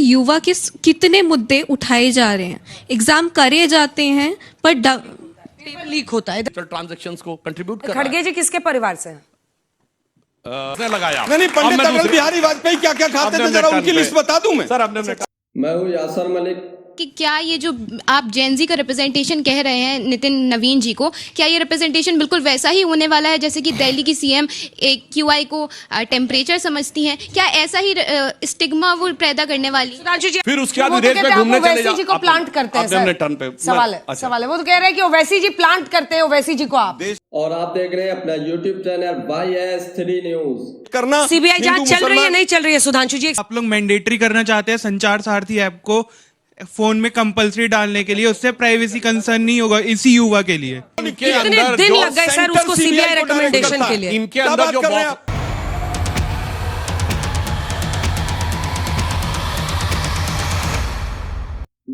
युवा के कितने मुद्दे उठाए जा रहे हैं, एग्जाम करे जाते हैं पर पेपर लीक होता है। ट्रांजैक्शंस को कंट्रीब्यूट कर खड़गे जी किसके परिवार से हैं? लगाया नहीं, पंडित अटल बिहारी वाजपेयी क्या क्या खाते थे, जरा उनकी लिस्ट बता दूं मैं। सर आपने मैं हूँ यासर मलिक। कि क्या ये जो आप जेनजी का रिप्रेजेंटेशन कह रहे हैं नितिन नवीन जी को, क्या ये रिप्रेजेंटेशन बिल्कुल वैसा ही होने वाला है जैसे कि दिल्ली की सीएम क्यूआई को टेम्परेचर समझती हैं? क्या ऐसा ही स्टिग्मा वो पैदा करने वाली? सुधांशु जी, फिर उसके बाद वो तो विदेश कहते में हैं घूमने आप चले ओवैसी जाओ। जी को प्लांट करते हैं आपने सर। टर्न पे सवाल है वो तो कह रहे हैं कि ओवैसी जी प्लांट करते हैं ओवैसी जी को आप। और आप देख रहे हैं अपना यूट्यूब चैनल YS3 न्यूज। करना सीबीआई जांच चल रही है नहीं चल रही है? सुधांशु जी, आप लोग मैंडेटरी करना चाहते हैं संचार सारथी ऐप को फोन में कंपलसरी डालने के लिए, उससे प्राइवेसी कंसर्न नहीं होगा इसी युवा के लिए। कितने दिन लग गए सर उसको सीबीआई रिकमेंडेशन के लिए? इनके अंदर जो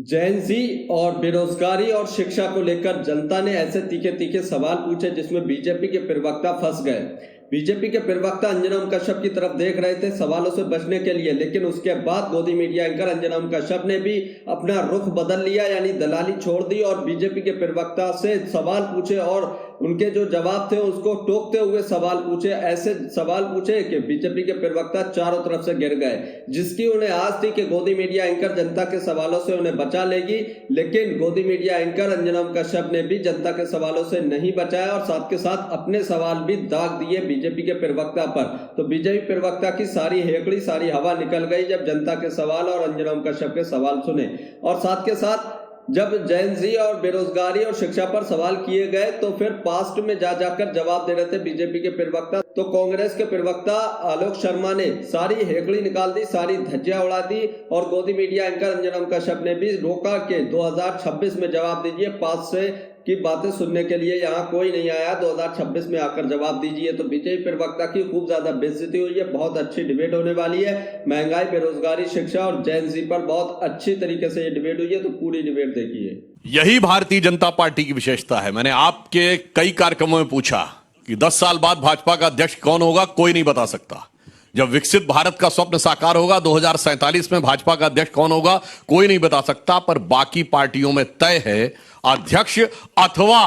जैन जी और बेरोजगारी और शिक्षा को लेकर जनता ने ऐसे तीखे तीखे सवाल पूछे जिसमें बीजेपी के प्रवक्ता फंस गए। बीजेपी के प्रवक्ता अंजना ओम कश्यप की तरफ देख रहे थे सवालों से बचने के लिए, लेकिन उसके बाद गोदी मीडिया एंकर अंजना ओम कश्यप ने भी अपना रुख बदल लिया, यानी दलाली छोड़ दी और बीजेपी के प्रवक्ता से सवाल पूछे और उनके जो जवाब थे उसको टोकते हुए सवाल पूछे। ऐसे सवाल पूछे कि बीजेपी के प्रवक्ता चारों तरफ से गिर गए, जिसकी उन्हें आस थी कि गोदी मीडिया एंकर जनता के सवालों से उन्हें बचा लेगी, लेकिन गोदी मीडिया एंकर अंजना ओम कश्यप ने भी जनता के सवालों से नहीं बचाया और साथ के साथ अपने सवाल भी दाग दिए बीजेपी के प्रवक्ता पर। तो बीजेपी प्रवक्ता की सारी हेकड़ी सारी हवा निकल गई जब जनता के सवाल और अंजना ओम कश्यप के सवाल सुने। और साथ के साथ जब जैन जी और बेरोजगारी और शिक्षा पर सवाल किए गए तो फिर पास्ट में जाकर जवाब दे रहे थे बीजेपी के प्रवक्ता। तो कांग्रेस के प्रवक्ता आलोक शर्मा ने सारी हेकड़ी निकाल दी, सारी धज्जियां उड़ा दी और गोदी मीडिया एंकर अंजना ओम कश्यप ने भी रोका कि 2026 में जवाब दीजिए, पास से की बातें सुनने के लिए यहाँ कोई नहीं आया, 2026 में आकर जवाब दीजिए। तो बीजेपी प्रवक्ता की खूब ज्यादा बेइज्जती हुई है। बहुत अच्छी डिबेट होने वाली है। महंगाई, बेरोजगारी, शिक्षा और जैन जी पर बहुत अच्छी तरीके से ये डिबेट हुई है, तो पूरी डिबेट देखिए। यही भारतीय जनता पार्टी की विशेषता है। मैंने आपके कई कार्यक्रमों में पूछा कि 10 साल बाद भाजपा का अध्यक्ष कौन होगा, कोई नहीं बता सकता। जब विकसित भारत का स्वप्न साकार होगा 2047 में भाजपा का अध्यक्ष कौन होगा, कोई नहीं बता सकता। पर बाकी पार्टियों में तय है अध्यक्ष अथवा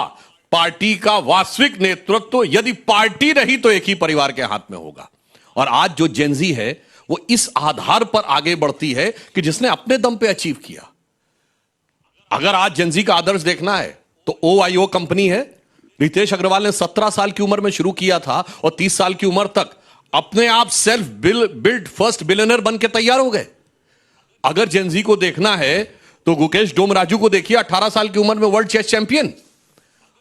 पार्टी का वास्तविक नेतृत्व यदि पार्टी रही तो एक ही परिवार के हाथ में होगा। और आज जो जेनजी है वो इस आधार पर आगे बढ़ती है कि जिसने अपने दम पे अचीव किया। अगर आज जेनजी का आदर्श देखना है तो OIO कंपनी है, रितेश अग्रवाल ने 17 साल की उम्र में शुरू किया था और 30 साल की उम्र तक अपने आप सेल्फ बिल्ड फर्स्ट बिलियनर बन के तैयार हो गए। अगर जेनजी को देखना है तो गुकेश डोमराजू को देखिए, 18 साल की उम्र में वर्ल्ड चेस चैंपियन।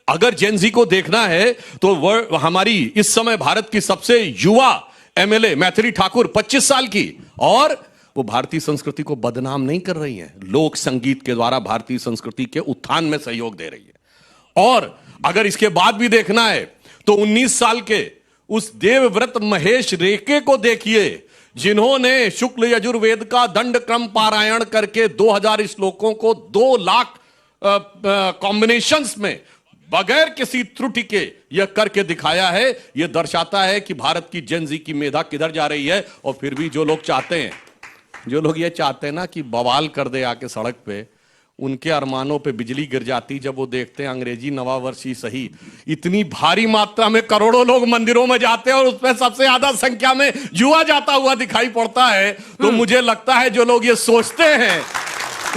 अगर जेनजी को देखना है तो हमारी इस समय भारत की सबसे युवा MLA मैथिली ठाकुर 25 साल की, और वो भारतीय संस्कृति को बदनाम नहीं कर रही है, लोक संगीत के द्वारा भारतीय संस्कृति के उत्थान में सहयोग दे रही है। और अगर इसके बाद भी देखना है तो 19 साल के उस देवव्रत महेश रेके को देखिए, जिन्होंने शुक्ल यजुर्वेद का दंड क्रम पारायण करके 2000 श्लोकों को 2 लाख कॉम्बिनेशंस में बगैर किसी त्रुटि के यह करके दिखाया है। यह दर्शाता है कि भारत की जेनजी की मेधा किधर जा रही है। और फिर भी जो लोग चाहते हैं, जो लोग ये चाहते हैं ना कि बवाल कर दे आके सड़क पे, उनके अरमानों पे बिजली गिर जाती जब वो देखते हैं अंग्रेजी नवा वर्ष ही सही इतनी भारी मात्रा में करोड़ों लोग मंदिरों में जाते हैं और उसमें सबसे ज्यादा संख्या में युवा जाता हुआ दिखाई पड़ता है। तो मुझे लगता है जो लोग ये सोचते हैं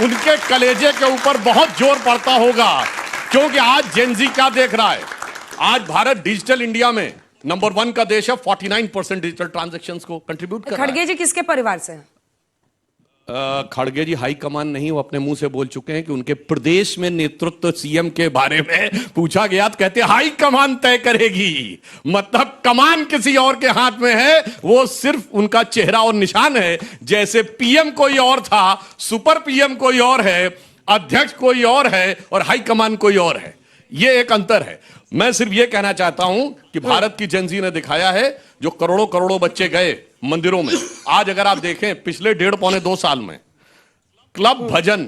उनके कलेजे के ऊपर बहुत जोर पड़ता होगा, क्योंकि आज जेनजी क्या देख रहा है। आज भारत डिजिटल इंडिया में नंबर 1 का देश है, 49% डिजिटल ट्रांजैक्शंस को कंट्रीब्यूट कर रहा है। खड़गे जी किसके परिवार से हैं? खड़गे जी हाई कमान नहीं, वो अपने मुंह से बोल चुके हैं कि उनके प्रदेश में नेतृत्व सीएम के बारे में पूछा गया तो कहते हाई कमान तय करेगी। मतलब कमान किसी और के हाथ में है, वो सिर्फ उनका चेहरा और निशान है। जैसे पीएम कोई और था, सुपर पीएम कोई और है, अध्यक्ष कोई और है और हाई कमान कोई और है। ये एक अंतर है। मैं सिर्फ ये कहना चाहता हूं कि भारत की जेनजी ने दिखाया है, जो करोड़ों करोड़ों बच्चे गए मंदिरों में, आज अगर आप देखें पिछले 1.5-2 साल में क्लब भजन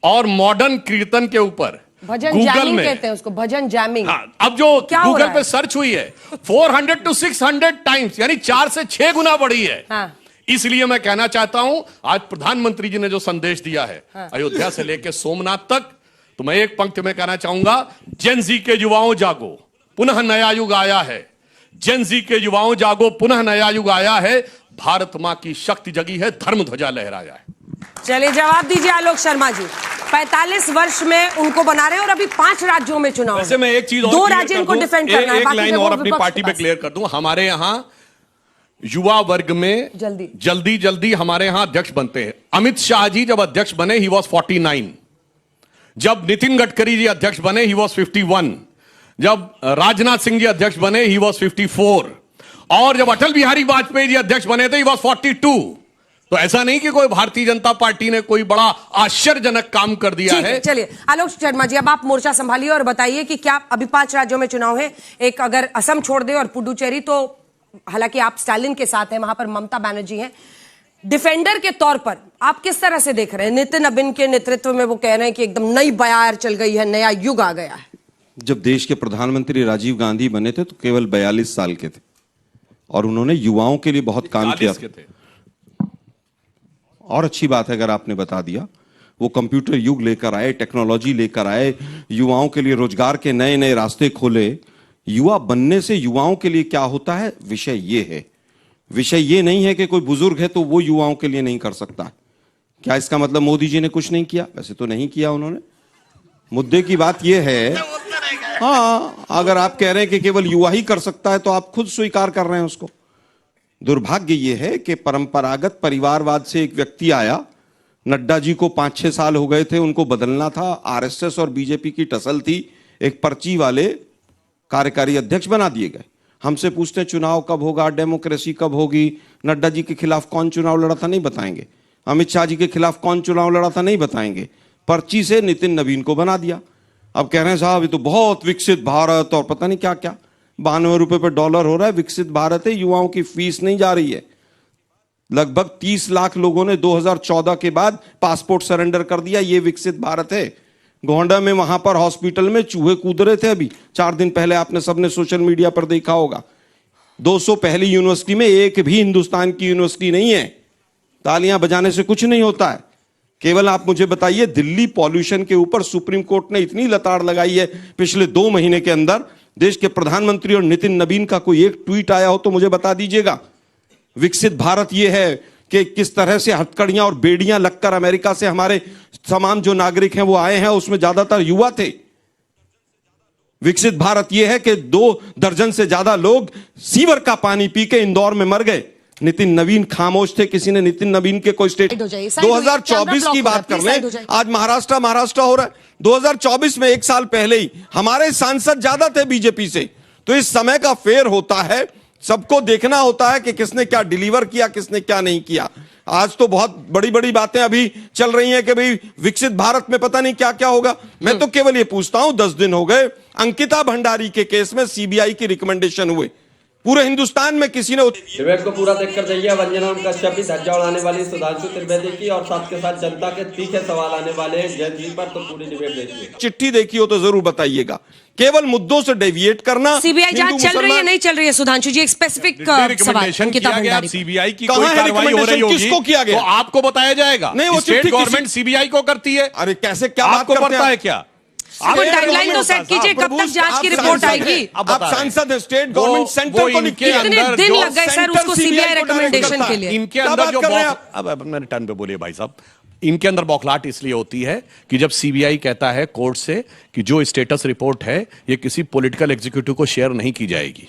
और मॉडर्न कीर्तन के ऊपर भजन गूगल जैमिंग में कहते हैं उसको, भजन जैमिंग। हाँ, अब जो गूगल पे है? सर्च हुई है 400 to 600 टाइम्स, यानी 4 से 6 गुना बढ़ी है। हाँ। इसलिए मैं कहना चाहता हूं, आज प्रधानमंत्री जी ने जो संदेश दिया है अयोध्या से लेकर सोमनाथ तक, तो मैं एक पंक्ति में कहना चाहूंगा, जेन जी के युवाओं जागो, पुनः नया युग आया है। जेन जी के युवाओं जागो, पुनः नया युग आया है। भारत मां की शक्ति जगी है, धर्म ध्वजा लहराया है। चलिए जवाब दीजिए आलोक शर्मा जी। 45 वर्ष में उनको बना रहे हैं और अभी 5 राज्यों में चुनाव। वैसे मैं एक चीज और 2 clear राज्य कर इनको दूं, डिफेंड करना है, एक बाकी लाइन जगह और अपनी विपक्ष पार्टी के पे पास। क्लियर कर दूं। हमारे यहां युवा वर्ग में जल्दी हमारे यहां अध्यक्ष बनते हैं। अमित शाह जी जब अध्यक्ष बने ही वॉज 49, जब नितिन गडकरी जी अध्यक्ष बने ही वॉज 51, जब राजनाथ सिंह जी अध्यक्ष बने ही वॉज 54, और जब अटल बिहारी वाजपेयी जी अध्यक्ष बने थे ही वॉज 42। तो ऐसा नहीं कि कोई भारतीय जनता पार्टी ने कोई बड़ा आश्चर्यजनक काम कर दिया है। चलिए आलोक शर्मा जी, अब आप मोर्चा संभालिए और बताइए कि क्या अभी 5 राज्यों में चुनाव है, एक अगर असम छोड़ दे और पुडुचेरी, तो हालांकि आप स्टालिन के साथ हैं, वहां पर ममता बनर्जी हैं, डिफेंडर के तौर पर आप किस तरह से देख रहे हैं? नितिन नबीन के नेतृत्व में वो कह रहे हैं कि एकदम नई बयार चल गई है, नया युग आ गया है। जब देश के प्रधानमंत्री राजीव गांधी बने थे तो केवल 42 साल के थे और उन्होंने युवाओं के लिए बहुत काम किया थे। और अच्छी बात है अगर आपने बता दिया, वो कंप्यूटर युग लेकर आए, टेक्नोलॉजी लेकर आए, युवाओं के लिए रोजगार के नए नए रास्ते खोले। युवा बनने से युवाओं के लिए क्या होता है, विषय ये है। विषय ये नहीं है कि कोई बुजुर्ग है तो वो युवाओं के लिए नहीं कर सकता। क्या इसका मतलब मोदी जी ने कुछ नहीं किया? वैसे तो नहीं किया उन्होंने। मुद्दे की बात यह है, हाँ, अगर आप कह रहे हैं कि केवल युवा ही कर सकता है तो आप खुद स्वीकार कर रहे हैं उसको। दुर्भाग्य यह है कि परंपरागत परिवारवाद से एक व्यक्ति आया, नड्डा जी को 5-6 साल हो गए थे, उनको बदलना था। आरएसएस और बीजेपी की टसल थी, एक पर्ची वाले कार्यकारी अध्यक्ष बना दिए गए। हमसे पूछते हैं चुनाव कब होगा, डेमोक्रेसी कब होगी, नड्डा जी के खिलाफ कौन चुनाव लड़ा था, नहीं बताएंगे। अमित शाह जी के खिलाफ कौन चुनाव लड़ा था, नहीं बताएंगे। पर्ची से नितिन नवीन को बना दिया। अब कह रहे हैं साहब ये तो बहुत विकसित भारत और पता नहीं क्या क्या, 92 रुपए पर डॉलर हो रहा है, विकसित भारत है। युवाओं की फीस नहीं जा रही है। लगभग 30 लाख लोगों ने 2014 के बाद पासपोर्ट सरेंडर कर दिया, ये विकसित भारत है। गोंडा में वहां पर हॉस्पिटल में चूहे कूद रहे थे अभी 4 दिन पहले, आपने सबने सोशल मीडिया पर देखा होगा। 200 पहली यूनिवर्सिटी में एक भी हिंदुस्तान की यूनिवर्सिटी नहीं है। तालियां बजाने से कुछ नहीं होता है। केवल आप मुझे बताइए, दिल्ली पॉल्यूशन के ऊपर सुप्रीम कोर्ट ने इतनी लताड़ लगाई है पिछले 2 महीने के अंदर, देश के प्रधानमंत्री और नितिन नवीन का कोई एक ट्वीट आया हो तो मुझे बता दीजिएगा। विकसित भारत यह है कि किस तरह से हथकड़ियां और बेड़ियां लगकर अमेरिका से हमारे तमाम जो नागरिक हैं वो आए हैं, उसमें ज्यादातर युवा थे। विकसित भारत यह है कि 2 दर्जन से ज्यादा लोग सीवर का पानी पी के इंदौर में मर गए। नितिन नवीन खामोश थे, किसी ने नितिन नवीन के कोई स्टेट 2024 की बात कर लें। आज महाराष्ट्र हो रहा है। 2024 में 1 साल पहले ही हमारे सांसद ज्यादा थे बीजेपी से। तो इस समय का फेयर होता है, सबको देखना होता है कि किसने क्या डिलीवर किया, किसने क्या नहीं किया। आज तो बहुत बड़ी बड़ी बातें अभी चल रही हैं कि भाई विकसित भारत में पता नहीं क्या क्या होगा। मैं तो केवल ये पूछता हूं, 10 दिन हो गए अंकिता भंडारी के केस में सीबीआई की रिकमेंडेशन हुए, पूरे हिंदुस्तान में किसी ने डिबेट को पूरा देखकर जाइए। वंजना कश्यप की धज्जा उड़ाने वाली सुधांशु त्रिवेदी की और साथ के साथ जनता के तीखे सवाल आने वाले हैं जैन जी पर, तो पूरी डिबेट देखिए। चिट्ठी देखी हो तो जरूर बताइएगा। केवल मुद्दों से डेविएट करना। सीबीआई जांच चल रही है, नहीं चल रही है? सुधांशु जी, एक स्पेसिफिक सवाल अंकिता भंडारी, सीबीआई की कोई कार्रवाई हो रही होगी, किसको किया गया तो आपको बताया जाएगा। नहीं, वो स्टेट गवर्नमेंट सीबीआई को करती है। अरे कैसे, क्या आपको पता है क्या? आपको टाइमलाइन तो सेट कीजिए, कब तक जांच की रिपोर्ट आएगी? आप सांसद है, स्टेट गवर्नमेंट सेंटर को लिखिए। कितने दिन लग गए सर उसको सीबीआई रिकमेंडेशन के लिए? इनके अंदर जो अब मेरे टर्न पे बोलिए भाई साहब, इनके अंदर बौखलाहट इसलिए होती है कि जब सीबीआई कहता है कोर्ट से कि जो स्टेटस रिपोर्ट है ये किसी पॉलिटिकल एग्जीक्यूटिव को शेयर नहीं की जाएगी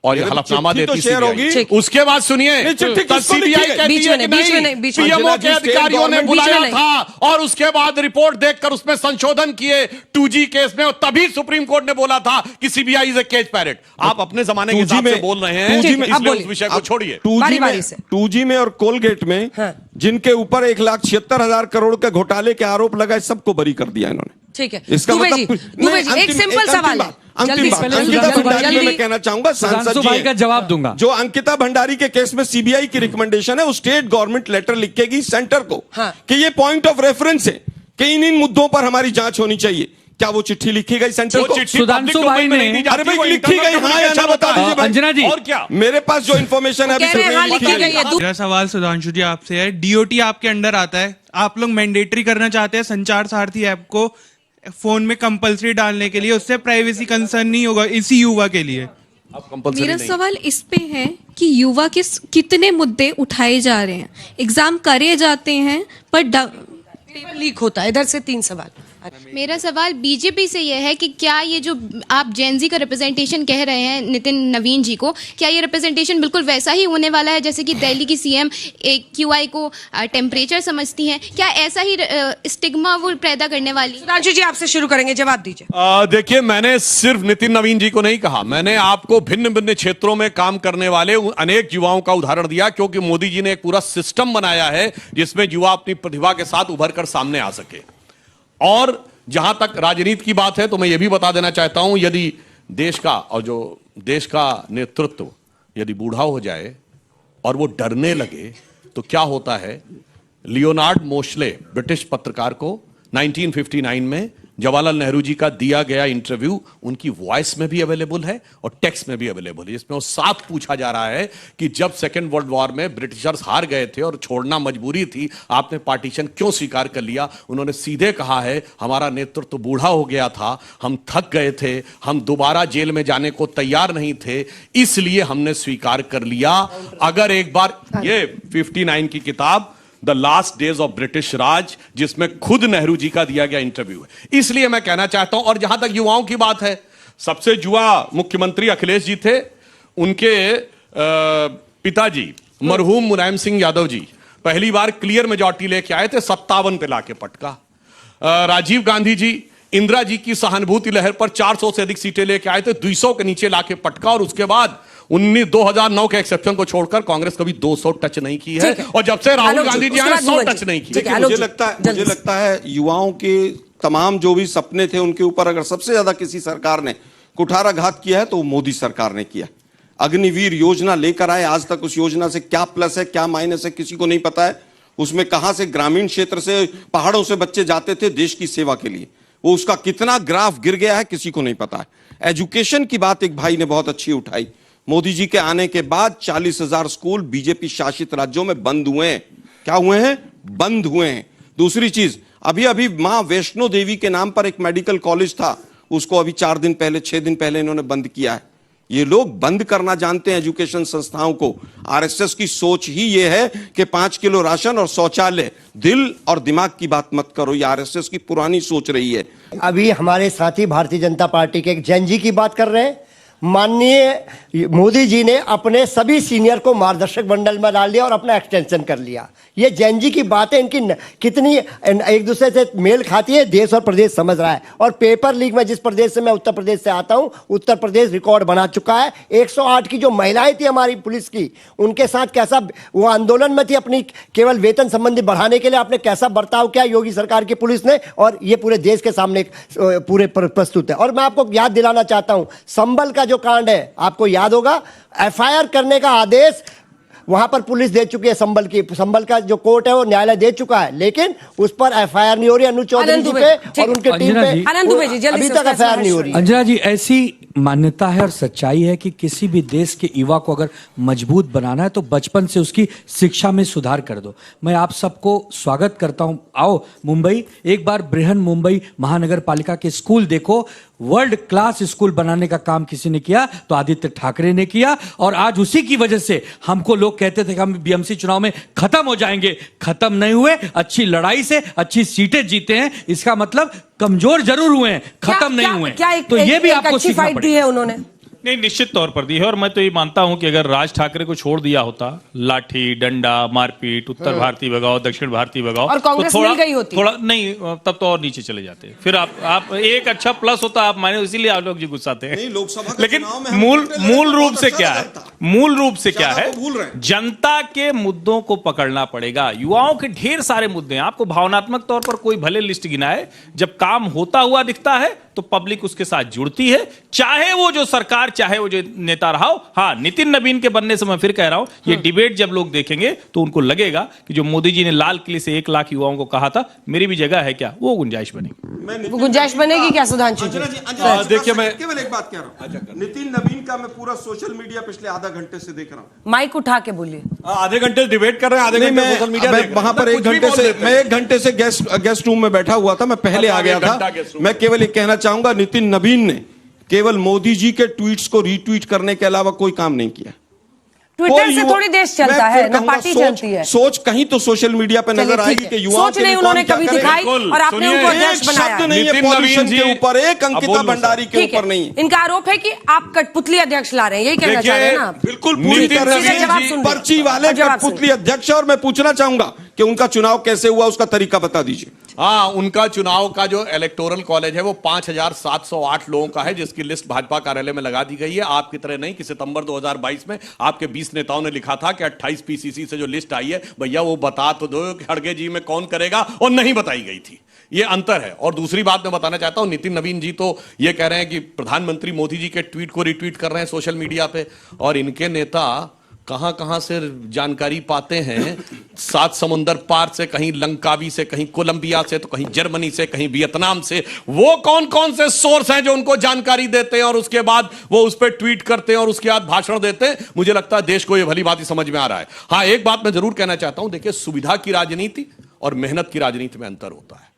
और ये हलफनामा देती सीबीआई, उसके बाद सुनिए सीबीआई कहती है कि पीएमओ के अधिकारियों ने बुलाया था और उसके बाद रिपोर्ट देखकर उसमें संशोधन किए 2G केस में, और तभी सुप्रीम कोर्ट ने बोला था कि CBI is a cage parrot. आप अपने जमाने के हिसाब से बोल रहे हैं, इसलिए उस विषय को छोड़िए। 2G में और कोलगेट में जिनके ऊपर 1,76,000 करोड़ के घोटाले के आरोप लगाए, सबको बरी कर दिया इन्होंने। ठीक है, इसका मतलब एक सिंपल सवाल है, अंतिम बात अंकिता भंडारी में मैं कहना चाहूंगा, सांसद जी का जवाब दूंगा। जो अंकिता भंडारी के केस में सीबीआई की रिकमेंडेशन है, वो स्टेट गवर्नमेंट लेटर लिखेगी सेंटर को कि ये पॉइंट ऑफ रेफरेंस है कि इन मुद्दों पर हमारी जांच होनी चाहिए। क्या वो चिट्ठी लिखी गई सेंट्रल को? सुधांशु भाई ने अरे भाई लिखी गई, हाँ या ना बता दीजिए भाई। अंजना जी, और क्या मेरे पास जो इन्फॉर्मेशन है अभी कह रहे हैं, हाँ, लिखी गई है। मेरा सवाल सुधांशु जी आपसे है, डीओटी आपके अंडर आता है, आप लोग मैंडेटरी करना चाहते हैं संचार सारथी ऐप को फोन में कंपलसरी डालने के लिए, उससे प्राइवेसी कंसर्न नहीं होगा इसी युवा के लिए? अब कंपल्सरी मेरा नहीं। सवाल इस पे है कि युवा कितने मुद्दे उठाए जा रहे हैं, एग्जाम करे जाते हैं पर लीक होता है। इधर से 3 सवाल। मेरा सवाल बीजेपी से यह है कि क्या ये जो आप जेनजी का रिप्रेजेंटेशन कह रहे हैं नितिन नवीन जी को, क्या ये रिप्रेजेंटेशन बिल्कुल वैसा ही होने वाला है जैसे कि दिल्ली की सीएम क्यूआई को टेम्परेचर समझती हैं? क्या ऐसा ही स्टिग्मा वो पैदा करने वाली? सुधांशु जी आपसे शुरू करेंगे, जवाब दीजिए। देखिए, मैंने सिर्फ नितिन नवीन जी को नहीं कहा, मैंने आपको भिन्न भिन्न क्षेत्रों में काम करने वाले अनेक युवाओं का उदाहरण दिया, क्योंकि मोदी जी ने एक पूरा सिस्टम बनाया है जिसमें युवा अपनी प्रतिभा के साथ उभर कर सामने आ सके। और जहां तक राजनीति की बात है तो मैं यह भी बता देना चाहता हूं, यदि देश का और जो देश का नेतृत्व यदि बूढ़ा हो जाए और वो डरने लगे तो क्या होता है। लियोनार्ड मोशले ब्रिटिश पत्रकार को 1959 में जवाहरलाल नेहरू जी का दिया गया इंटरव्यू उनकी वॉइस में भी अवेलेबल है और टेक्स्ट में भी अवेलेबल है, जिसमें वो साफ पूछा जा रहा है कि जब सेकेंड वर्ल्ड वॉर में ब्रिटिशर्स हार गए थे और छोड़ना मजबूरी थी, आपने पार्टीशन क्यों स्वीकार कर लिया? उन्होंने सीधे कहा है, हमारा नेतृत्व बूढ़ा हो गया था, हम थक गए थे, हम दोबारा जेल में जाने को तैयार नहीं थे, इसलिए हमने स्वीकार कर लिया। अगर एक बार ये 59 की किताब the last days of British Raj, जिसमें खुद नेहरू जी का दिया गया इंटरव्यू है। इसलिए मैं कहना चाहता हूं, और जहां तक युवाओं की बात है, सबसे युवा मुख्यमंत्री अखिलेश जी थे, उनके पिताजी मरहूम मुलायम सिंह यादव जी पहली बार क्लियर मेजॉरिटी लेके आए थे, 57 पे लाके पटका। राजीव गांधी जी इंदिरा जी की सहानुभूति लहर पर 400 से अधिक सीटें लेके आए थे, 200 के नीचे लाके पटका, और उसके बाद 2009 के एक्सेप्शन को छोड़कर कांग्रेस कभी 200 टच नहीं की है, और जब से राहुल गांधी जी आए 100 टच नहीं की। मुझे लगता है युवाओं के तमाम जो भी सपने थे उनके ऊपर अगर सबसे ज्यादा किसी सरकार ने कुठाराघात किया है तो वो मोदी सरकार ने किया। अग्निवीर योजना लेकर आए, आज तक उस योजना से क्या प्लस है क्या माइनस है किसी को नहीं पता है। उसमें कहां से ग्रामीण क्षेत्र से पहाड़ों से बच्चे जाते थे देश की सेवा के लिए, वो उसका कितना ग्राफ गिर गया है किसी को नहीं पता है। एजुकेशन की बात एक भाई ने बहुत अच्छी उठाई, मोदी जी के आने के बाद 40,000 स्कूल बीजेपी शासित राज्यों में बंद हुए हैं। क्या हुए हैं? बंद हुए हैं। दूसरी चीज, अभी मां वैष्णो देवी के नाम पर एक मेडिकल कॉलेज था, उसको अभी 4 दिन पहले 6 दिन पहले इन्होंने बंद किया है। ये लोग बंद करना जानते हैं एजुकेशन संस्थाओं को। आरएसएस की सोच ही ये है कि 5 किलो राशन और शौचालय। दिल और दिमाग की बात मत करो, ये आरएसएस की पुरानी सोच रही है। अभी हमारे साथी भारतीय जनता पार्टी के एक जैन जी की बात कर रहे हैं। माननीय मोदी जी ने अपने सभी सीनियर को मार्गदर्शक मंडल में डाल दिया और अपना एक्सटेंशन कर लिया। ये जैन जी की बातें इनकी कितनी एक दूसरे से मेल खाती है, देश और प्रदेश समझ रहा है। और पेपर लीक में जिस प्रदेश से मैं उत्तर प्रदेश से आता हूं, उत्तर प्रदेश रिकॉर्ड बना चुका है। 108 की जो महिलाएं थी हमारी पुलिस की, उनके साथ कैसा वो आंदोलन में थी, अपनी केवल वेतन संबंधी बढ़ाने के लिए आपने कैसा बर्ताव किया योगी सरकार की पुलिस ने, और ये पूरे देश के सामने पूरे प्रस्तुत है। और मैं आपको याद दिलाना चाहता हूं, संभल का जो कांड है आपको याद होगा, एफआईआर करने का आदेश वहां पर पुलिस दे चुकी है, संभल का जो कोर्ट है वो न्यायालय दे चुका है, लेकिन उस पर एफआईआर नहीं हो रही। अनु चौधरी जी पे और उनके टीम पे अभी तक एफआईआर नहीं हो रही। अंजना जी, ऐसी मान्यता है और सच्चाई है कि किसी भी देश के युवा को अगर मजबूत बनाना है तो बचपन से उसकी शिक्षा में सुधार कर दो। मैं आप सबको स्वागत करता हूं, आओ मुंबई, एक बार बृहन मुंबई महानगर पालिका के स्कूल देखो। वर्ल्ड क्लास स्कूल बनाने का काम किसी ने किया तो आदित्य ठाकरे ने किया, और आज उसी की वजह से हमको लोग कहते थे कि हम बीएमसी चुनाव में खत्म हो जाएंगे, खत्म नहीं हुए। अच्छी लड़ाई से अच्छी सीटें जीते हैं, इसका मतलब कमजोर जरूर हुए हैं, खत्म नहीं हुए। तो ये भी आपको अच्छी फाइट दी है उन्होंने। नहीं, निश्चित तौर पर दी है, और मैं तो ये मानता हूं कि अगर राज ठाकरे को छोड़ दिया होता, लाठी डंडा मारपीट, उत्तर भारतीय भगाओ दक्षिण भारतीय भगाओ, और कांग्रेस तो मिल गई होती, थोड़ा नहीं, तब तो और नीचे चले जाते। फिर आप एक अच्छा प्लस होता, आप माने, इसीलिए आप लोग जी गुस्साते हैं। लोकसभा लेकिन मूल रूप से क्या है, मूल रूप से क्या है, जनता के मुद्दों को पकड़ना पड़ेगा। युवाओं के ढेर सारे मुद्दे हैं, आपको भावनात्मक तौर पर कोई भले लिस्ट गिनाए, जब काम होता हुआ दिखता है तो पब्लिक उसके साथ जुड़ती है, चाहे वो जो सरकार, चाहे वो जो नेता रहा हो। हाँ, नितिन नवीन के बनने से मैं फिर कह रहा हूं, ये डिबेट जब लोग देखेंगे तो उनको लगेगा कि जो मोदी जी ने लाल किले से 1 लाख युवाओं को कहा था मेरी भी जगह है क्या, वो गुंजाइश बनेगी। गुंजाइश बनेगी क्या सुधांशु जी? देखिए, मैं केवल एक बात कह रहा हूं, नितिन नवीन का मैं पूरा सोशल मीडिया पिछले आधा घंटे से देख रहा हूं। माइक उठा के बोलिए। आधे घंटे डिबेट कर रहे हैं, आधे घंटे सोशल मीडिया देख रहे हैं। वहां पर मैं 1 घंटे से गेस्ट रूम में बैठा हुआ था, मैं पहले आ गया था। मैं केवल एक कहना चाहूंगा, नितिन नवीन ने केवल मोदी जी के ट्वीट्स को रीट्वीट करने के अलावा कोई काम नहीं किया। ट्विटर से थोड़ी देश चलता है ना, पार्टी चलती है। सोच कहीं तो सोशल मीडिया पे नजर आएगी कि युवाओं सोच नहीं उन्होंने कभी दिखाई और आपने उनको अध्यक्ष बनाया। शब्द नहीं है पॉल्यूशन के ऊपर, एक अंकिता भंडारी के ऊपर नहीं है। इनका आरोप है कि आप कठपुतली अध्यक्ष ला रहे हैं, यही कहना चाह रहे हैं ना? बिल्कुल पूरी तरह से पर्ची वाले कठपुतली अध्यक्ष। और मैं पूछना चाहूंगा कि उनका चुनाव कैसे हुआ, उसका तरीका बता दीजिए। हाँ, उनका चुनाव का जो इलेक्टोरल कॉलेज है वो 5708 लोगों का है, जिसकी लिस्ट भाजपा कार्यालय में लगा दी गई है। आपकी तरह नहीं कि सितंबर 2022 में आपके 20 नेताओं ने लिखा था कि 28 पीसीसी से जो लिस्ट आई है, भैया वो बता तो दो कि खड़गे जी में कौन करेगा, और नहीं बताई गई थी। ये अंतर है। और दूसरी बात मैं बताना चाहता हूं, नितिन नवीन जी तो ये कह रहे हैं कि प्रधानमंत्री मोदी जी के ट्वीट को रिट्वीट कर रहे हैं सोशल मीडिया पे, और इनके नेता कहां कहां से जानकारी पाते हैं, 7 समुंदर पार से, कहीं लंकावी से, कहीं कोलंबिया से, तो कहीं जर्मनी से, कहीं वियतनाम से। वो कौन कौन से सोर्स हैं जो उनको जानकारी देते हैं और उसके बाद वो उस पर ट्वीट करते हैं और उसके बाद भाषण देते हैं? मुझे लगता है देश को ये भली बात ही समझ में आ रहा है। हाँ, एक बात मैं जरूर कहना चाहता हूं, देखिए, सुविधा की राजनीति और मेहनत की राजनीति में अंतर होता है।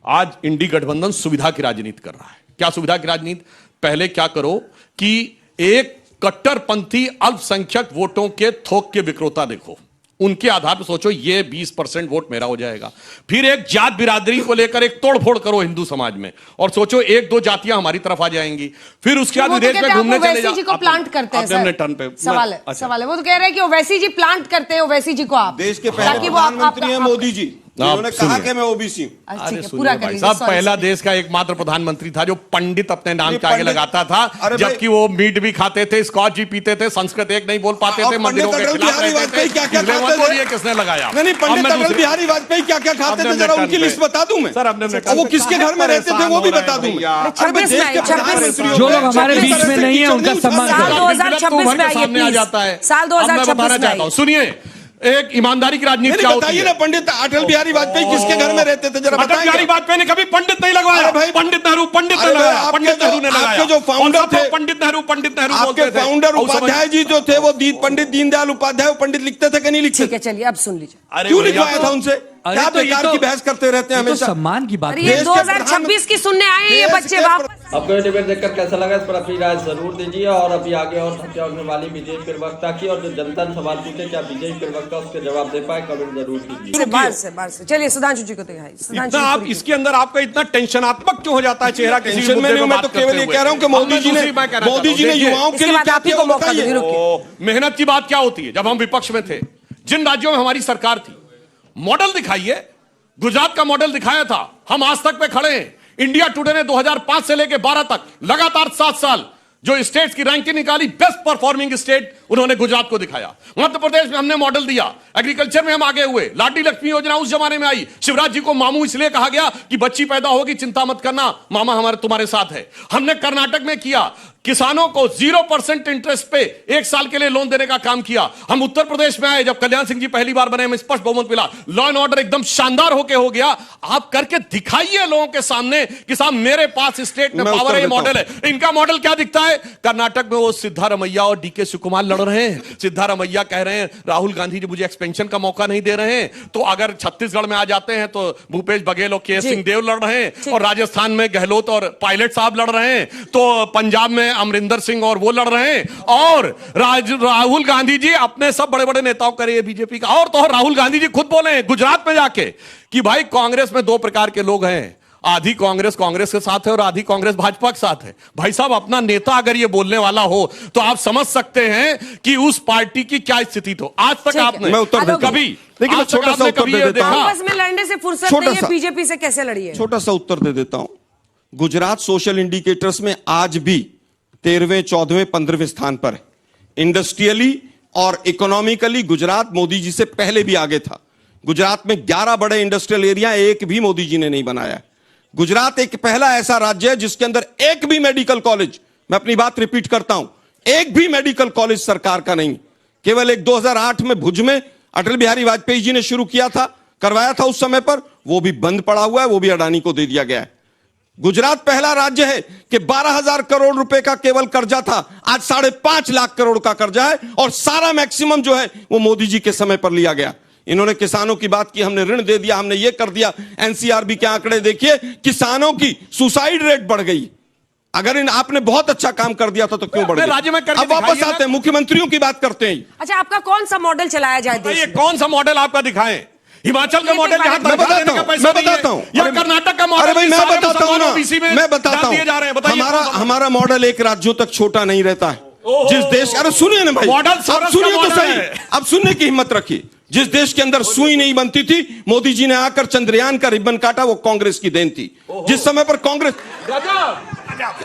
आज इंडी गठबंधन सुविधा की राजनीति कर रहा है। क्या सुविधा की राजनीति? पहले क्या करो कि एक कट्टरपंथी अल्पसंख्यक वोटों के थोक के विक्रेता देखो, उनके आधार पर सोचो ये 20% वोट मेरा हो जाएगा। फिर एक जात बिरादरी को लेकर एक तोड़फोड़ करो हिंदू समाज में और सोचो 1-2 जातियां हमारी तरफ आ जाएंगी। फिर उसके बाद विदेश में घूमने चले जाओ। जी को प्लांट करते हैं सर, टर्न पे सवाल है, सवाल है। वो तो कह रहे हैं कि ओवैसी जी प्लांट करते हैं ओवैसी जी को आप। देश के पहले प्रधानमंत्री हैं मोदी जी, उन्होंने कहा कि मैं ओबीसी हूं। अरे सुनिए भाई साहब, पहला देश का एकमात्र प्रधानमंत्री था जो पंडित अपने नाम के आगे लगाता था, जबकि वो मीट भी खाते थे, स्कॉच भी पीते थे, संस्कृत एक नहीं बोल पाते थे, मंदिरों के खिलाफ रहते थे। किसने लगाया? नहीं, पंडित अटल बिहारी वाजपेयी क्या क्या खाते थे, जरा उनकी लिस्ट बता दूं मैं। सर, वो किसके घर में रहते थे वो भी बता दूं मैं। जो लोग हमारे बीच में नहीं है उनका सम्मान साल 2026 में सामने आ जाता है। साल 2026 में सुनिए, एक ईमानदारी की राजनीति क्या होती है? बताइए ना, पंडित अटल बिहारी वाजपेयी किसके घर में रहते थे, जरा बताइए। अटल बिहारी वाजपेयी ने कभी पंडित नहीं लगवाया भाई। पंडित नेहरू ने लगाया, पंडित नेहरू ने लगाया। आपके जो फाउंडर थे, पंडित नेहरू आपके फाउंडर उपाध्याय जी जो थे, वो पंडित दीनदयाल उपाध्याय, पंडित लिखते थे कि नहीं लिखते? ठीक है, चलिए अब सुन लीजिए। क्यों लिखवाया था उनसे? क्या बेकार की बहस करते रहते हैं हमेशा। सम्मान की बात। ये 2026 की सुनने आए ये बच्चे वापस। आपको ये डिबेट देखकर कैसा लगा, इस पर अपनी राय जरूर दीजिए। और अभी आगे और चर्चा होने वाली बीजेपी प्रवक्ता की, और जो जनता ने सवाल पूछे क्या बीजेपी प्रवक्ता उसके जवाब दे पाए, कमेंट जरूर कीजिए। बाहर से चलिए सुधांशु जी को दिखाइए। आप इसके अंदर आपका इतना टेंशनात्मक क्यों हो जाता है चेहरा? टेंशन में नहीं, मैं तो केवल ये कह रहा हूं कि मोदी जी ने युवाओं के लिए क्या किया बताइए। मेहनत की बात क्या होती है? जब हम विपक्ष में थे, जिन राज्यों में हमारी सरकार थी, मॉडल दिखाइए। गुजरात का मॉडल दिखाया था, हम आज तक पे खड़े हैं। इंडिया टुडे ने 2005 से लेकर 12 तक लगातार 7 साल जो स्टेट्स की रैंकिंग निकाली, बेस्ट परफॉर्मिंग स्टेट उन्होंने गुजरात को दिखाया। मध्य प्रदेश में हमने मॉडल दिया, एग्रीकल्चर में हम आगे हुए। लाडली लक्ष्मी योजना उस जमाने में आई। शिवराज जी को मामू इसलिए कहा गया कि बच्ची पैदा होगी, चिंता मत करना, मामा हमारे तुम्हारे साथ है। हमने कर्नाटक में किया, किसानों को 0% इंटरेस्ट पे 1 साल के लिए लोन देने का काम किया। हम उत्तर प्रदेश में आए, जब कल्याण सिंह जी पहली बार बने, हमें स्पष्ट बहुमत मिला, लॉ एंड ऑर्डर एकदम शानदार होके हो गया। आप करके दिखाइए लोगों के सामने कि साहब मेरे पास स्टेट में पावर है, मॉडल है। इनका मॉडल क्या दिखता है? कर्नाटक में वो सिद्धारमैया और डीके शिवकुमार लड़ रहे हैं। सिद्धारमैया कह रहे हैं राहुल गांधी जी मुझे एक्सपेंशन का मौका नहीं दे रहे हैं। तो अगर छत्तीसगढ़ में आ जाते हैं तो भूपेश बघेल और के सिंह देव लड़ रहे हैं, और राजस्थान में गहलोत और पायलट साहब लड़ रहे हैं, तो पंजाब में अमरिंदर सिंह और वो लड़ रहे हैं, और राहुल गांधी जी अपने सब बड़े बड़े नेताओं करे बीजेपी का। और तो राहुल गांधी जी खुद बोले हैं गुजरात में जाके कि भाई कांग्रेस में 2 प्रकार के लोग हैं, आधी कांग्रेस के साथ है और आधी कांग्रेस भाजपा के साथ है। भाई साहब, अपना नेता अगर ये बोलने वाला हो तो आप समझ सकते हैं कि उस पार्टी की क्या स्थिति तो। आज तक आपने कभी, लेकिन छोटा सा उत्तर दे देता हूं। आपस में लड़ने से फुर्सत नहीं है, बीजेपी से कैसे लड़ी है? छोटा सा उत्तर दे देता हूं। गुजरात सोशल इंडिकेटर्स में आज भी 13वें, 14वें, 15वें स्थान पर है। इंडस्ट्रियली और इकोनॉमिकली गुजरात मोदी जी से पहले भी आगे था। गुजरात में 11 बड़े इंडस्ट्रियल एरिया एक भी मोदी जी ने नहीं बनाया। गुजरात एक पहला ऐसा राज्य है जिसके अंदर एक भी मेडिकल कॉलेज, मैं अपनी बात रिपीट करता हूं, एक भी मेडिकल कॉलेज सरकार का नहीं। केवल एक 2008 में भुज में अटल बिहारी वाजपेयी जी ने शुरू किया था, करवाया था उस समय पर, वो भी बंद पड़ा हुआ है, वो भी अडानी को दे दिया गया है। गुजरात पहला राज्य है कि 12,000 करोड़ रुपए का केवल कर्जा था, आज 5.5 लाख करोड़ का कर्जा है, और सारा मैक्सिमम जो है वो मोदी जी के समय पर लिया गया। इन्होंने किसानों की बात की, हमने ऋण दे दिया, हमने ये कर दिया। एनसीआरबी के आंकड़े देखिए, किसानों की सुसाइड रेट बढ़ गई। अगर इन आपने बहुत अच्छा काम कर दिया था तो क्यों बढ़ गया? राज्य में करके अब वापस आते हैं, मुख्यमंत्रियों की बात करते हैं। अच्छा, आपका कौन सा मॉडल चलाया जाए देश ये में? कौन सा मॉडल आपका दिखाएं? हिमाचल का ये मॉडल जहां मैं बताता हूं, या कर्नाटक का मॉडल? अरे भाई मैं बताता हूं ना, मैं बताता डाल दिए जा रहे हैं, हूं, बताइए हमारा मॉडल एक राज्यों तक छोटा नहीं रहता है। जिस देश, अरे सुनिए ना भाई, मॉडल अब सोरस सुनिए का तो मॉडल सही, है। अब सुनने की हिम्मत रखिए। जिस देश के अंदर सुई नहीं बनती थी, मोदी जी ने आकर चंद्रयान का रिबन काटा, वो कांग्रेस की देन थी। जिस समय पर कांग्रेस,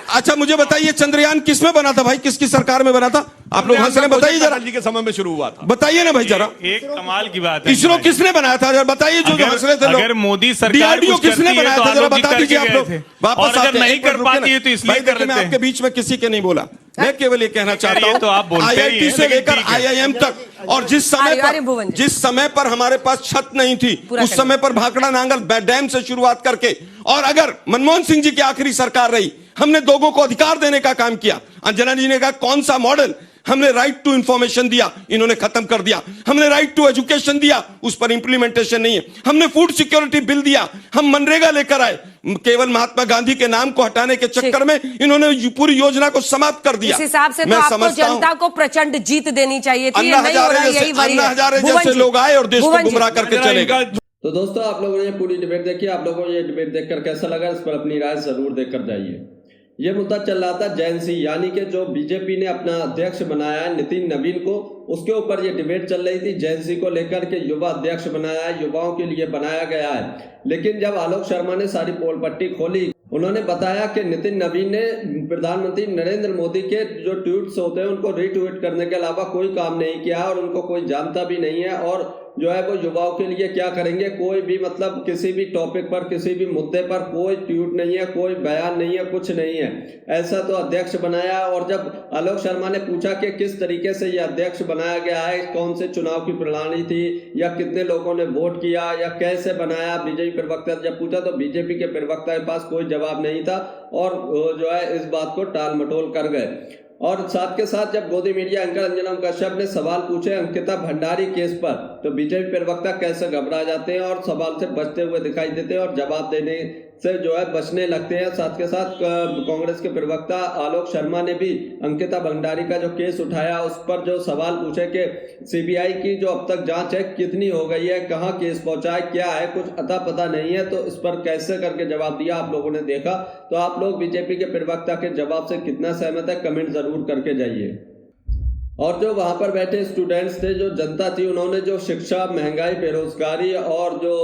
अच्छा मुझे बताइए चंद्रयान किसमें बना था भाई, किसकी सरकार में बना था? आप लोग हंस रहे हैं, बताइए जरा, जी के समय में शुरू हुआ था। बताइए ना भाई जरा। एक कमाल की बात है, इसरो किसने बनाया था जरा बताइए, जो हंस रहे थे लोग। अगर मोदी सरकार डीआरडीओ कुछ किसने करती है बनाया तो था जरा आलोक जी बता दीजिए आप करके लोग। गए थे। वापस और अगर आते हैं, नहीं एक मिनट कर रुकिए पाती ना। है तो इसलिए भाई देखिए, कर मैं लेते आपके बीच में किसी के नहीं बोला, मैं केवल ये कहना चाहता हूं, तो आप बोलते ही हैं, आईआईटी से लेकिन लेकर ठीक है। आईआईएम तक, और जिस समय पर हमारे पास छत नहीं थी, उस समय पर भाखड़ा नांगल डैम से शुरुआत करके, और अगर मनमोहन सिंह जी की आखिरी सरकार रही, हमने लोगों को अधिकार देने का काम किया। अंजना जी ने कहा कौन सा मॉडल, हमने राइट टू इंफॉर्मेशन दिया, इन्होंने खत्म कर दिया। हमने राइट टू एजुकेशन दिया, उस पर इंप्लीमेंटेशन नहीं है। हमने फूड सिक्योरिटी बिल दिया, हम मनरेगा लेकर आए, केवल महात्मा गांधी के नाम को हटाने के चक्कर में इन्होंने पूरी योजना को समाप्त कर दिया। इस हिसाब से मैं तो आपको समझता हूं, जनता को प्रचंड जीत देनी चाहिए थी, ये अन्ना नहीं हो रहा, हजारे यही वरी अन्ना है। हजारे भुवन जैसे जी, लोग आए और देश को भुवन जी, गुमराह करके चले गए। तो दोस्तों आप लोगों ने ये पूरी डिबेट देखी, आप लोगों को ये डिबेट देखकर कैसा लगा, इस पर अपनी राय जरूर देकर जाइए। ये मुद्दा चल रहा था जैन सिंह, यानी कि जो बीजेपी ने अपना अध्यक्ष बनाया है नितिन नवीन को, उसके ऊपर ये डिबेट चल रही थी। जैन सिंह को लेकर के युवा अध्यक्ष बनाया है, युवाओं के लिए बनाया गया है। लेकिन जब आलोक शर्मा ने सारी पोल पट्टी खोली, उन्होंने बताया कि नितिन नवीन ने प्रधानमंत्री नरेंद्र मोदी के जो ट्वीट्स होते हैं उनको रीट्वीट करने के अलावा कोई काम नहीं किया और उनको कोई जानता भी नहीं है, और जो है वो युवाओं के लिए क्या करेंगे, कोई भी मतलब किसी भी टॉपिक पर, किसी भी मुद्दे पर कोई ट्वीट नहीं है, कोई बयान नहीं है, कुछ नहीं है। ऐसा तो अध्यक्ष बनाया। और जब आलोक शर्मा ने पूछा कि किस तरीके से ये अध्यक्ष बनाया गया है, कौन से चुनाव की प्रणाली थी, या कितने लोगों ने वोट किया, या कैसे बनाया, बीजेपी प्रवक्ता जब पूछा तो बीजेपी के प्रवक्ता के पास कोई जवाब नहीं था, और जो है इस बात को टाल मटोल कर गए। और साथ के साथ जब गोदी मीडिया एंकर अंजना कश्यप ने सवाल पूछे अंकिता भंडारी केस पर, तो बीजेपी प्रवक्ता कैसे घबरा जाते हैं और सवाल से बचते हुए दिखाई देते हैं और जवाब देने से जो है बचने लगते हैं। साथ के साथ कांग्रेस के प्रवक्ता आलोक शर्मा ने भी अंकिता भंडारी का जो केस उठाया, उस पर जो सवाल पूछे कि सीबीआई की जो अब तक जांच है कितनी हो गई है, कहां केस पहुंचा है, क्या है, कुछ अता पता नहीं है, तो इस पर कैसे करके जवाब दिया आप लोगों ने देखा। तो आप लोग बीजेपी के प्रवक्ता के जवाब से कितना सहमत है, कमेंट जरूर करके जाइए। और जो वहां पर बैठे स्टूडेंट्स थे, जो जनता थी, उन्होंने जो शिक्षा, महंगाई, बेरोजगारी और जो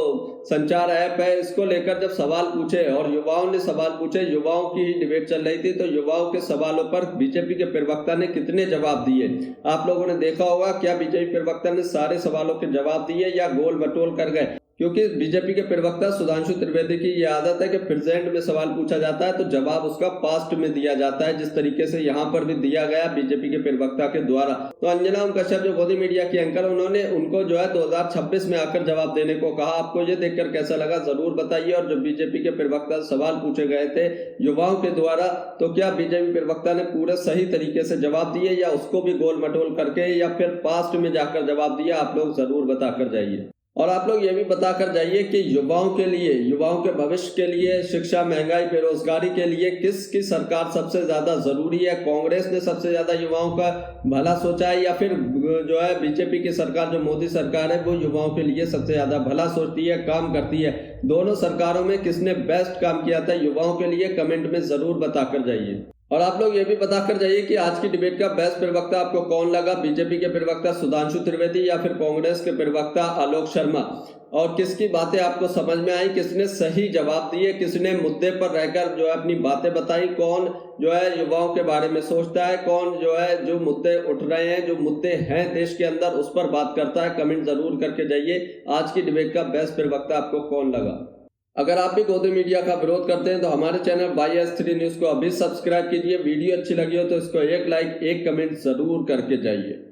संचार ऐप है, इसको लेकर जब सवाल पूछे और युवाओं ने सवाल पूछे, युवाओं की ही डिबेट चल रही थी, तो युवाओं के सवालों पर बीजेपी के प्रवक्ता ने कितने जवाब दिए आप लोगों ने देखा होगा। क्या बीजेपी प्रवक्ता ने सारे सवालों के जवाब दिए या गोल मटोल कर गए? क्योंकि बीजेपी के प्रवक्ता सुधांशु त्रिवेदी की ये आदत है कि प्रेजेंट में सवाल पूछा जाता है तो जवाब उसका पास्ट में दिया जाता है, जिस तरीके से यहाँ पर भी दिया गया बीजेपी के प्रवक्ता के द्वारा। तो अंजना कश्यप जो गोदी मीडिया की एंकर, उन्होंने उनको जो है 2026 में आकर जवाब देने को कहा। आपको ये देखकर कैसा लगा जरूर बताइए। और जो बीजेपी के प्रवक्ता सवाल पूछे गए थे युवाओं के द्वारा, तो क्या बीजेपी प्रवक्ता ने पूरे सही तरीके से जवाब दिए या उसको भी गोल मटोल करके या फिर पास्ट में जाकर जवाब दिया? आप लोग जरूर बताकर जाइए। और आप लोग ये भी बताकर जाइए कि युवाओं के लिए, युवाओं के भविष्य के लिए, शिक्षा, महंगाई, बेरोजगारी के लिए किसकी सरकार सबसे ज्यादा जरूरी है? कांग्रेस ने सबसे ज्यादा युवाओं का भला सोचा है या फिर जो है बीजेपी की सरकार, जो मोदी सरकार है, वो युवाओं के लिए सबसे ज्यादा भला सोचती है, काम करती है? दोनों सरकारों में किसने बेस्ट काम किया था युवाओं के लिए? कमेंट में जरूर बताकर जाइए। और आप लोग ये भी बताकर जाइए कि आज की डिबेट का बेस्ट प्रवक्ता आपको कौन लगा, बीजेपी के प्रवक्ता सुधांशु त्रिवेदी या फिर कांग्रेस के प्रवक्ता आलोक शर्मा? और किसकी बातें आपको समझ में आई, किसने सही जवाब दिए, किसने मुद्दे पर रहकर जो है अपनी बातें बताई, कौन जो है युवाओं के बारे में सोचता है, कौन जो है जो मुद्दे उठ रहे हैं, जो मुद्दे हैं देश के अंदर, उस पर बात करता है? कमेंट जरूर करके जाइए। आज की डिबेट का बेस्ट प्रवक्ता आपको कौन लगा? अगर आप भी गोदी मीडिया का विरोध करते हैं तो हमारे चैनल YS3 न्यूज को अभी सब्सक्राइब कीजिए। वीडियो अच्छी लगी हो तो इसको एक लाइक एक कमेंट जरूर करके जाइए।